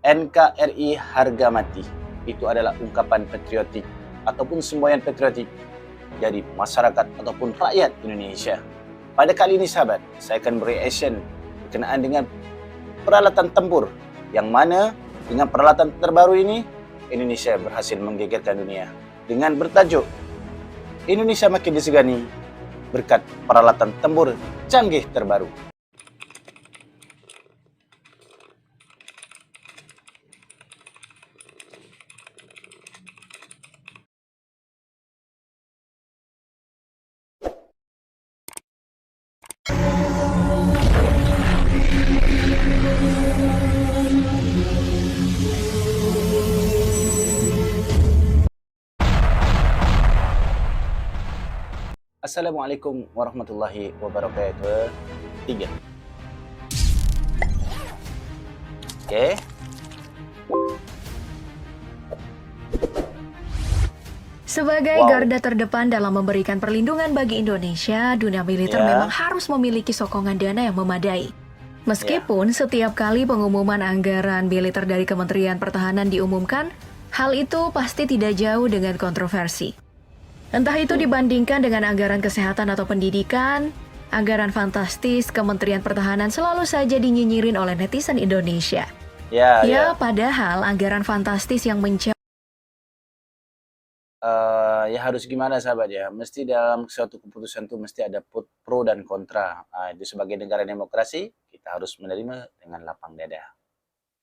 NKRI harga mati. Itu adalah ungkapan patriotik ataupun semboyan patriotik dari masyarakat ataupun rakyat Indonesia. Pada kali ini sahabat, saya akan bereaction berkenaan dengan peralatan tempur yang mana dengan peralatan terbaru ini Indonesia berhasil menggegerkan dunia dengan bertajuk Indonesia makin disegani berkat peralatan tempur canggih terbaru. Assalamualaikum warahmatullahi wabarakatuh. 3. Oke. Sebagai garda terdepan dalam memberikan perlindungan bagi Indonesia, dunia militer memang harus memiliki sokongan dana yang memadai. Meskipun setiap kali pengumuman anggaran militer dari Kementerian Pertahanan diumumkan, hal itu pasti tidak jauh dengan kontroversi. Entah itu dibandingkan dengan anggaran kesehatan atau pendidikan, anggaran fantastis Kementerian Pertahanan selalu saja dinyinyirin oleh netizen Indonesia. Padahal anggaran fantastis yang ya harus gimana sahabat ya, mesti dalam suatu keputusan itu mesti ada pro dan kontra. Itu sebagai negara demokrasi, kita harus menerima dengan lapang dada.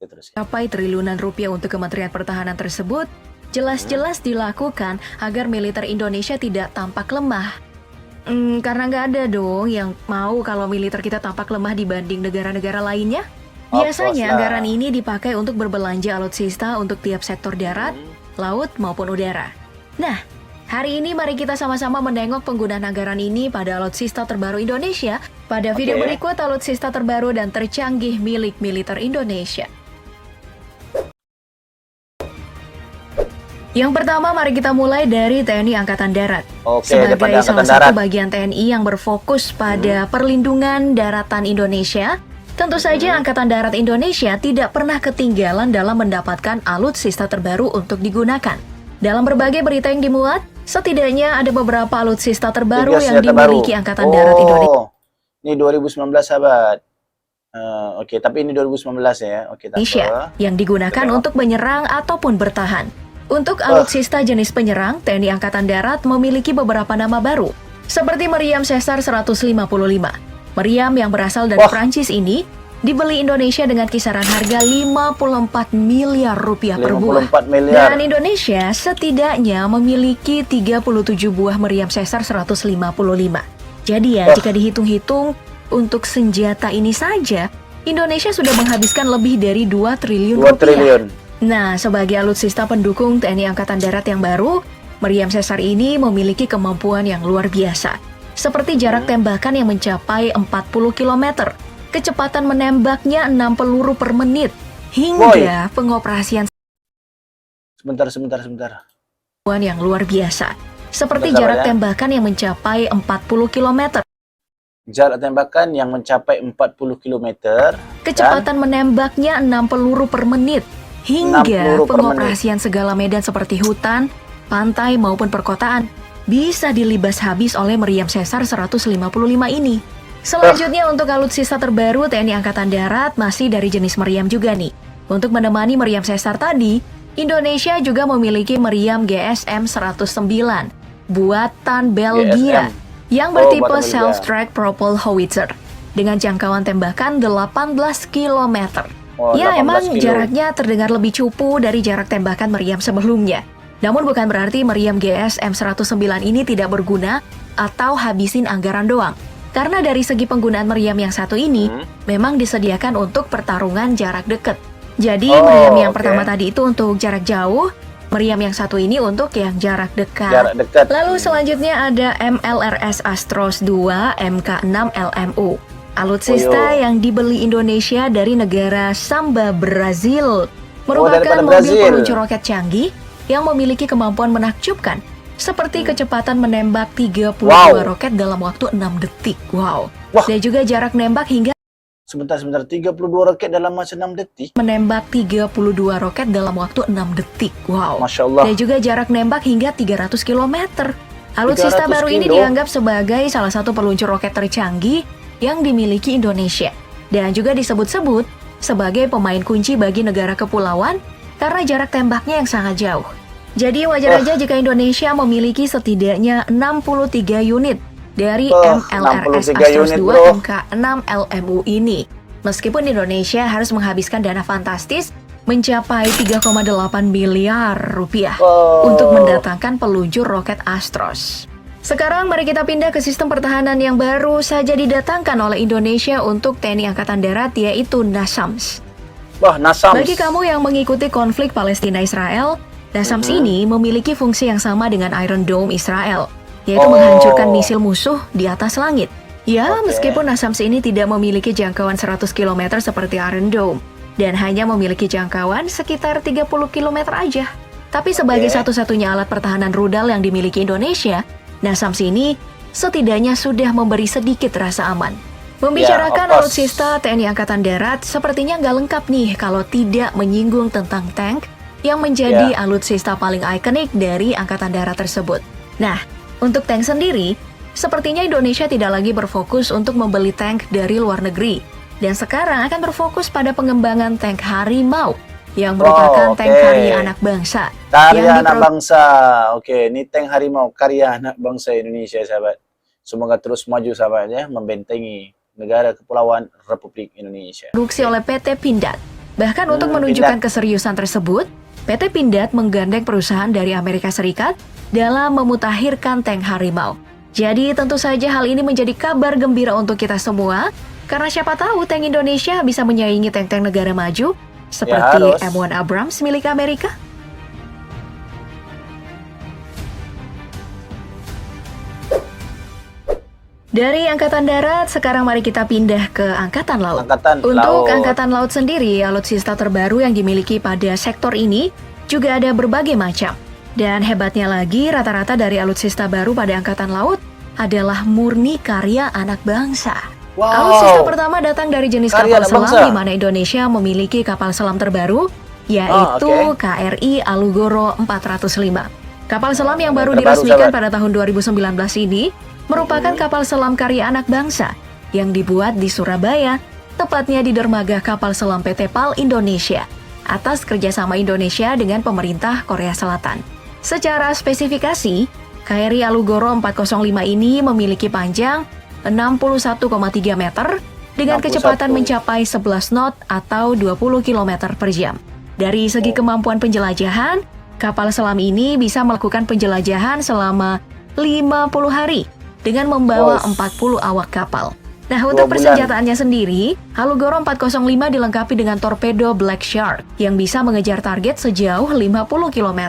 Terus mencapai triliunan rupiah untuk Kementerian Pertahanan tersebut, jelas-jelas dilakukan agar militer Indonesia tidak tampak lemah. Karena nggak ada dong yang mau kalau militer kita tampak lemah dibanding negara-negara lainnya. Biasanya anggaran ini dipakai untuk berbelanja alutsista untuk tiap sektor darat, laut maupun udara. Nah, hari ini mari kita sama-sama menengok penggunaan anggaran ini pada alutsista terbaru Indonesia. Pada video berikut alutsista terbaru dan tercanggih milik militer Indonesia. Yang pertama, mari kita mulai dari TNI Angkatan Darat. Sebagai salah satu bagian TNI yang berfokus pada perlindungan daratan Indonesia, tentu saja Angkatan Darat Indonesia tidak pernah ketinggalan dalam mendapatkan alutsista terbaru untuk digunakan. Dalam berbagai berita yang dimuat, setidaknya ada beberapa alutsista terbaru yang dimiliki Angkatan Darat Indonesia. Ini 2019 sahabat. Tapi ini 2019 ya. Indonesia yang digunakan untuk menyerang ataupun bertahan. Untuk alutsista jenis penyerang, TNI Angkatan Darat memiliki beberapa nama baru, seperti Meriam Caesar 155. Meriam yang berasal dari Prancis ini dibeli Indonesia dengan kisaran harga 54 miliar rupiah per buah. Dan Indonesia setidaknya memiliki 37 buah Meriam Caesar 155. Jadi ya, jika dihitung-hitung, untuk senjata ini saja, Indonesia sudah menghabiskan lebih dari 2 triliun rupiah. Nah, sebagai alutsista pendukung TNI Angkatan Darat yang baru, Meriam Caesar ini memiliki kemampuan yang luar biasa. Seperti jarak tembakan yang mencapai 40 km, kecepatan menembaknya 6 peluru per menit, hingga pengoperasian Sebentar. yang luar biasa. Seperti jarak tembakan yang mencapai 40 km. Jarak tembakan yang mencapai 40 km. Kecepatan menembaknya 6 peluru per menit. Hingga pengoperasian segala medan seperti hutan, pantai maupun perkotaan bisa dilibas habis oleh Meriam Caesar 155 ini. Selanjutnya untuk alutsista terbaru TNI Angkatan Darat masih dari jenis meriam juga nih. Untuk menemani Meriam Caesar tadi, Indonesia juga memiliki meriam GSM 109 buatan Belgia yang bertipe self-track propel howitzer dengan jangkauan tembakan 18 km. Emang jaraknya terdengar lebih cupu dari jarak tembakan meriam sebelumnya. Namun bukan berarti meriam GSM 109 ini tidak berguna atau habisin anggaran doang. Karena dari segi penggunaan meriam yang satu ini memang disediakan untuk pertarungan jarak dekat. Jadi meriam yang pertama tadi itu untuk jarak jauh, meriam yang satu ini untuk yang jarak dekat. Lalu selanjutnya ada MLRS Astros 2 MK6 LMU. Alutsista yang dibeli Indonesia dari negara Samba, Brazil, merupakan mobil peluncur roket canggih yang memiliki kemampuan menakjubkan, seperti kecepatan menembak 32 roket dalam waktu 6 detik. Dan juga jarak nembak hingga Sebentar, 32 roket dalam masa 6 detik. menembak 32 roket dalam waktu 6 detik. Wow. Masya Allah. Dan juga jarak nembak hingga 300 km. Alutsista 300 baru ini kilo. dianggap sebagai salah satu peluncur roket tercanggih yang dimiliki Indonesia. Dan juga disebut-sebut sebagai pemain kunci bagi negara kepulauan karena jarak tembaknya yang sangat jauh. Jadi wajar aja jika Indonesia memiliki setidaknya 63 unit dari MLRS 63 unit, Astros 2 bro. MK6 LMU ini. Meskipun Indonesia harus menghabiskan dana fantastis mencapai 3,8 miliar rupiah untuk mendatangkan peluncur roket Astros. Sekarang mari kita pindah ke sistem pertahanan yang baru saja didatangkan oleh Indonesia untuk TNI Angkatan Darat, yaitu NASAMS. Wah, NASAMS. Bagi kamu yang mengikuti konflik Palestina-Israel, NASAMS ini memiliki fungsi yang sama dengan Iron Dome Israel, yaitu menghancurkan misil musuh di atas langit. Ya, meskipun NASAMS ini tidak memiliki jangkauan 100 km seperti Iron Dome, dan hanya memiliki jangkauan sekitar 30 km aja. Tapi sebagai satu-satunya alat pertahanan rudal yang dimiliki Indonesia, NASAMS ini setidaknya sudah memberi sedikit rasa aman. Membicarakan alutsista TNI Angkatan Darat sepertinya nggak lengkap nih kalau tidak menyinggung tentang tank yang menjadi alutsista paling ikonik dari Angkatan Darat tersebut. Nah, untuk tank sendiri, sepertinya Indonesia tidak lagi berfokus untuk membeli tank dari luar negeri, dan sekarang akan berfokus pada pengembangan tank Harimau yang merupakan tank karya anak bangsa. Karya anak bangsa. Oke, ini tank Harimau karya anak bangsa Indonesia, sahabat. Semoga terus maju, sahabat, ya, membentengi negara kepulauan Republik Indonesia. Produksi oleh PT Pindad. Bahkan untuk menunjukkan keseriusan tersebut, PT Pindad menggandeng perusahaan dari Amerika Serikat dalam memutakhirkan tank Harimau. Jadi tentu saja hal ini menjadi kabar gembira untuk kita semua, karena siapa tahu tank Indonesia bisa menyaingi tank-tank negara maju seperti M1 Abrams milik Amerika. Dari Angkatan Darat, sekarang mari kita pindah ke Angkatan Laut. Untuk Angkatan Laut sendiri, alutsista terbaru yang dimiliki pada sektor ini juga ada berbagai macam. Dan hebatnya lagi, rata-rata dari alutsista baru pada Angkatan Laut adalah murni karya anak bangsa. Alutsista pertama datang dari jenis kapal selam, di mana Indonesia memiliki kapal selam terbaru, yaitu KRI Alugoro 405. Kapal selam yang baru diresmikan pada tahun 2019 ini merupakan kapal selam karya anak bangsa yang dibuat di Surabaya, tepatnya di dermaga kapal selam PT PAL Indonesia, atas kerjasama Indonesia dengan pemerintah Korea Selatan. Secara spesifikasi, KRI Alugoro 405 ini memiliki panjang 61,3 meter dengan kecepatan mencapai 11 knot atau 20 km per jam. Dari segi kemampuan penjelajahan, kapal selam ini bisa melakukan penjelajahan selama 50 hari dengan membawa 40 awak kapal. Nah, untuk persenjataannya sendiri, Alugoro 405 dilengkapi dengan torpedo Black Shark yang bisa mengejar target sejauh 50 km.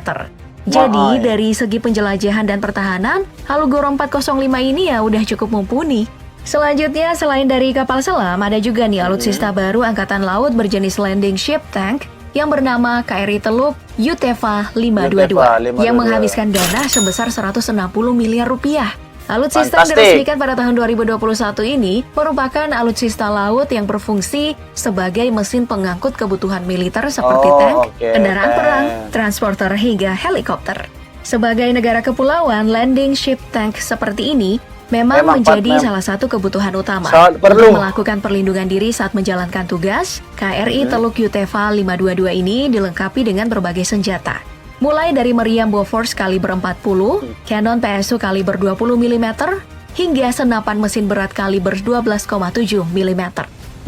Jadi, dari segi penjelajahan dan pertahanan, Alugoro 405 ini ya udah cukup mumpuni. Selanjutnya, selain dari kapal selam, ada juga nih alutsista baru Angkatan Laut berjenis landing ship tank yang bernama KRI Teluk Yutefa 522 yang menghabiskan dana sebesar 160 miliar rupiah. Alutsista yang diresmikan pada tahun 2021 ini merupakan alutsista laut yang berfungsi sebagai mesin pengangkut kebutuhan militer seperti tank, kendaraan perang, transporter hingga helikopter. Sebagai negara kepulauan, landing ship tank seperti ini memang menjadi salah satu kebutuhan utama untuk melakukan perlindungan diri saat menjalankan tugas. KRI Teluk Yutefa 522 ini dilengkapi dengan berbagai senjata. Mulai dari meriam Bofors kaliber 40, Cannon PSU kaliber 20 mm, hingga senapan mesin berat kaliber 12,7 mm.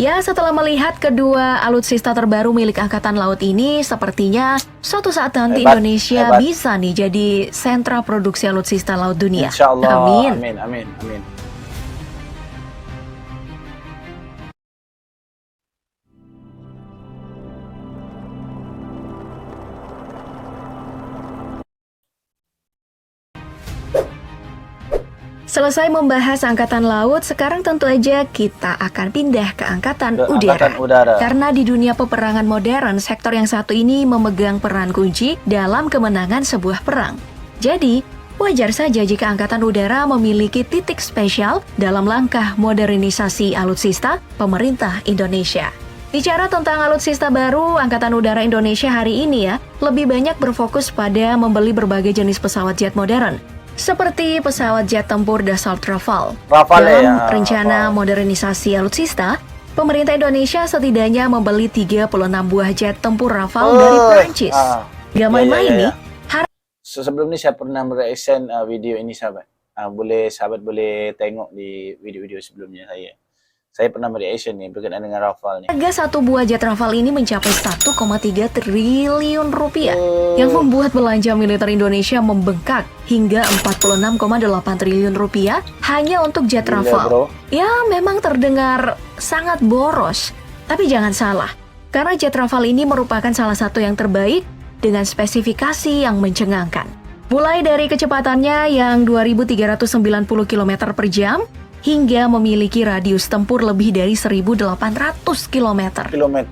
Ya, setelah melihat kedua alutsista terbaru milik Angkatan Laut ini, sepertinya suatu saat nanti Indonesia bisa nih jadi sentra produksi alutsista laut dunia. Insyaallah. Amin. Amin. Selesai membahas Angkatan Laut, sekarang tentu aja kita akan pindah ke Angkatan Udara. Karena di dunia peperangan modern, sektor yang satu ini memegang peran kunci dalam kemenangan sebuah perang. Jadi, Wajar saja jika Angkatan Udara memiliki titik spesial dalam langkah modernisasi alutsista pemerintah Indonesia. Bicara tentang alutsista baru, Angkatan Udara Indonesia hari ini lebih banyak berfokus pada membeli berbagai jenis pesawat jet modern, seperti pesawat jet tempur Dassault Rafale. Dalam rencana modernisasi alutsista, pemerintah Indonesia setidaknya membeli 36 buah jet tempur Rafale dari Prancis. Gak main-main nih. Sebelum ini saya pernah mereaction video ini sahabat. Sahabat boleh tengok di video-video sebelumnya saya. Saya pernah mereaction nih berkenaan dengan Rafale nih. Harga satu buah jet Rafale ini mencapai 1,3 triliun rupiah, yang membuat belanja militer Indonesia membengkak hingga 46,8 triliun rupiah hanya untuk jet Rafale. Bro. Ya, memang terdengar sangat boros, tapi jangan salah, karena jet Rafale ini merupakan salah satu yang terbaik dengan spesifikasi yang mencengangkan. Mulai dari kecepatannya yang 2.390 km per jam, hingga memiliki radius tempur lebih dari 1.800 km.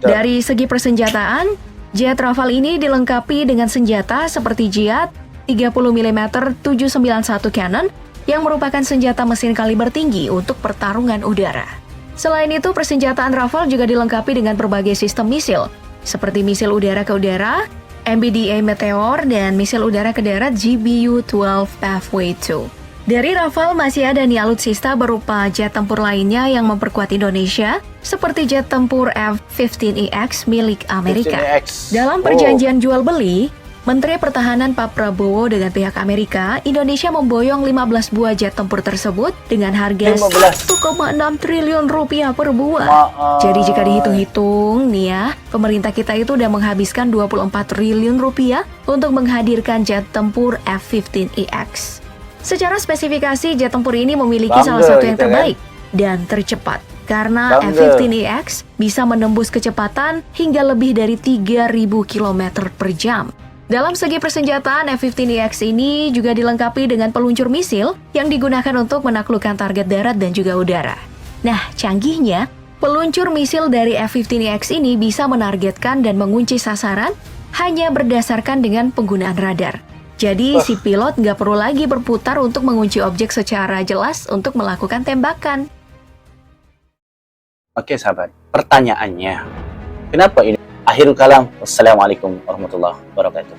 Dari segi persenjataan, jet Rafale ini dilengkapi dengan senjata seperti Jihad 30 mm 791 Cannon yang merupakan senjata mesin kaliber tinggi untuk pertarungan udara. Selain itu, persenjataan Rafale juga dilengkapi dengan berbagai sistem misil, seperti misil udara ke udara, MBDA Meteor, dan misil udara ke darat GBU-12 Pathway 2. Dari Rafale masih ada nih alutsista berupa jet tempur lainnya yang memperkuat Indonesia, seperti jet tempur F-15EX milik Amerika. 15EX. Dalam perjanjian jual beli, Menteri Pertahanan Pak Prabowo dengan pihak Amerika, Indonesia memboyong 15 buah jet tempur tersebut dengan harga 1,6 triliun rupiah per buah. Jadi jika dihitung-hitung nih ya, pemerintah kita itu udah menghabiskan 24 triliun rupiah untuk menghadirkan jet tempur F-15EX. Secara spesifikasi, jet tempur ini memiliki salah satu yang terbaik dan tercepat. Karena F-15EX bisa menembus kecepatan hingga lebih dari 3.000 km per jam. Dalam segi persenjataan, F-15EX ini juga dilengkapi dengan peluncur misil yang digunakan untuk menaklukkan target darat dan juga udara. Nah, canggihnya, peluncur misil dari F-15EX ini bisa menargetkan dan mengunci sasaran hanya berdasarkan dengan penggunaan radar. Jadi, si pilot nggak perlu lagi berputar untuk mengunci objek secara jelas untuk melakukan tembakan. Oke sahabat, pertanyaannya, kenapa ini? Akhirul kalam, wassalamualaikum warahmatullahi wabarakatuh.